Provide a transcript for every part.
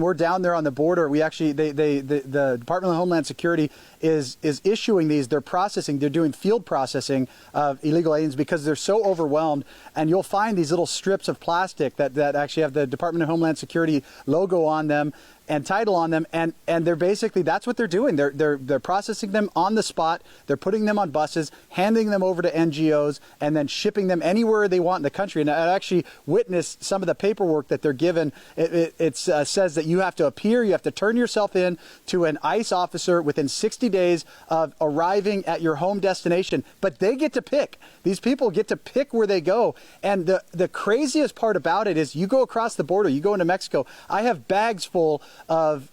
We're down there on the border. We actually, the Department of Homeland Security is issuing these. They're processing. They're doing field processing of illegal aliens because they're so overwhelmed. And you'll find these little strips of plastic that actually have the Department of Homeland Security logo on them and title on them, and they're basically, that's what they're doing. They're processing them on the spot. They're putting them on buses, handing them over to NGOs, and then shipping them anywhere they want in the country. And I actually witnessed some of the paperwork that they're given. It says that you have to appear, you have to turn yourself in to an ICE officer within 60 days of arriving at your home destination. But they get to pick. These people get to pick where they go. And the craziest part about it is you go across the border, you go into Mexico. I have bags full of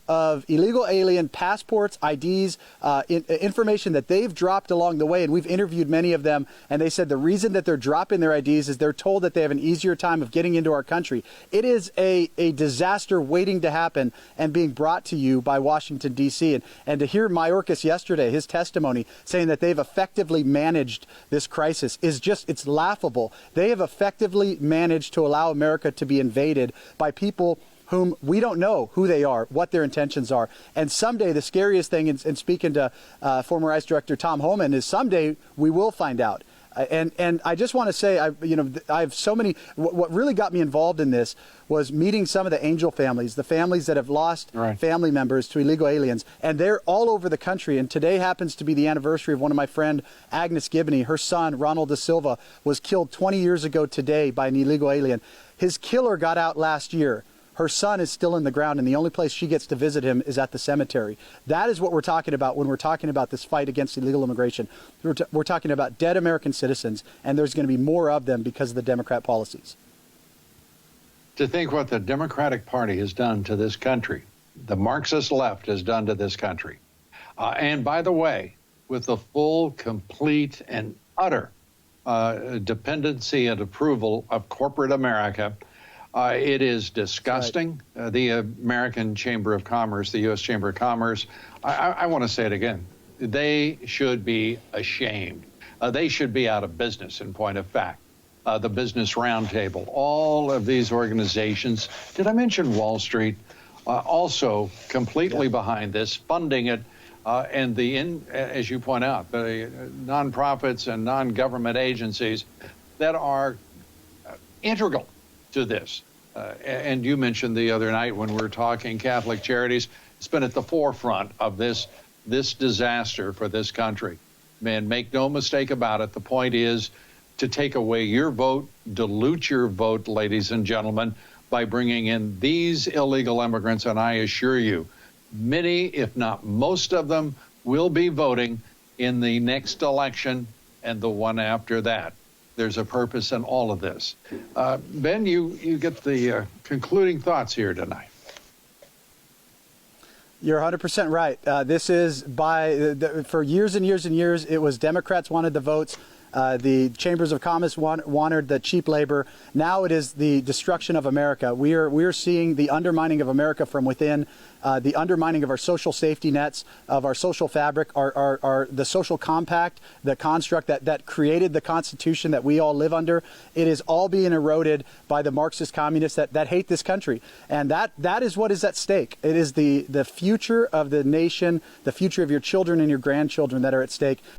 illegal alien passports, IDs, information that they've dropped along the way. And we've interviewed many of them. And they said the reason that they're dropping their IDs is they're told that they have an easier time of getting into our country. It is a disaster waiting to happen and being brought to you by Washington, D.C. And to hear Mayorkas yesterday, his testimony saying that they've effectively managed this crisis is just, it's laughable. They have effectively managed to allow America to be invaded by people whom we don't know who they are, what their intentions are. And someday, the scariest thing, in speaking to former ICE Director Tom Homan, is someday we will find out. And I just want to say, I have so many. What really got me involved in this was meeting some of the angel families, the families that have lost family members to illegal aliens, and they're all over the country. And today happens to be the anniversary of one of my friend Agnes Gibney. Her son Ronald Da Silva was killed 20 years ago today by an illegal alien. His killer got out last year. Her son is still in the ground, and the only place she gets to visit him is at the cemetery. That is what we're talking about when we're talking about this fight against illegal immigration. We're talking about dead American citizens, and there's going to be more of them because of the Democrat policies. To think what the Democratic Party has done to this country, the Marxist left has done to this country. And by the way, with the full, complete, and utter dependency and approval of corporate America, it is disgusting. Right. The American Chamber of Commerce, the U.S. Chamber of Commerce, I want to say it again. They should be ashamed. They should be out of business, in point of fact. The Business Roundtable, all of these organizations, did I mention Wall Street? Also completely behind this, funding it, and as you point out, the nonprofits and non-government agencies that are integral to this. And you mentioned the other night when we were talking Catholic Charities, it's been at the forefront of this disaster for this country. Man, make no mistake about it. The point is to take away your vote, dilute your vote, ladies and gentlemen, by bringing in these illegal immigrants. And I assure you, many, if not most of them, will be voting in the next election and the one after that. There's a purpose in all of this. Ben, you get the concluding thoughts here tonight. You're 100% right. This is for years and years and years, it was Democrats wanted the votes. The chambers of commerce wanted the cheap labor. Now it is the destruction of America. We are seeing the undermining of America from within, the undermining of our social safety nets, of our social fabric, the social compact, the construct that created the Constitution that we all live under. It is all being eroded by the marxist-communists that hate this country. And that is what is at stake. It is the future of the nation, the future of your children and your grandchildren that are at stake.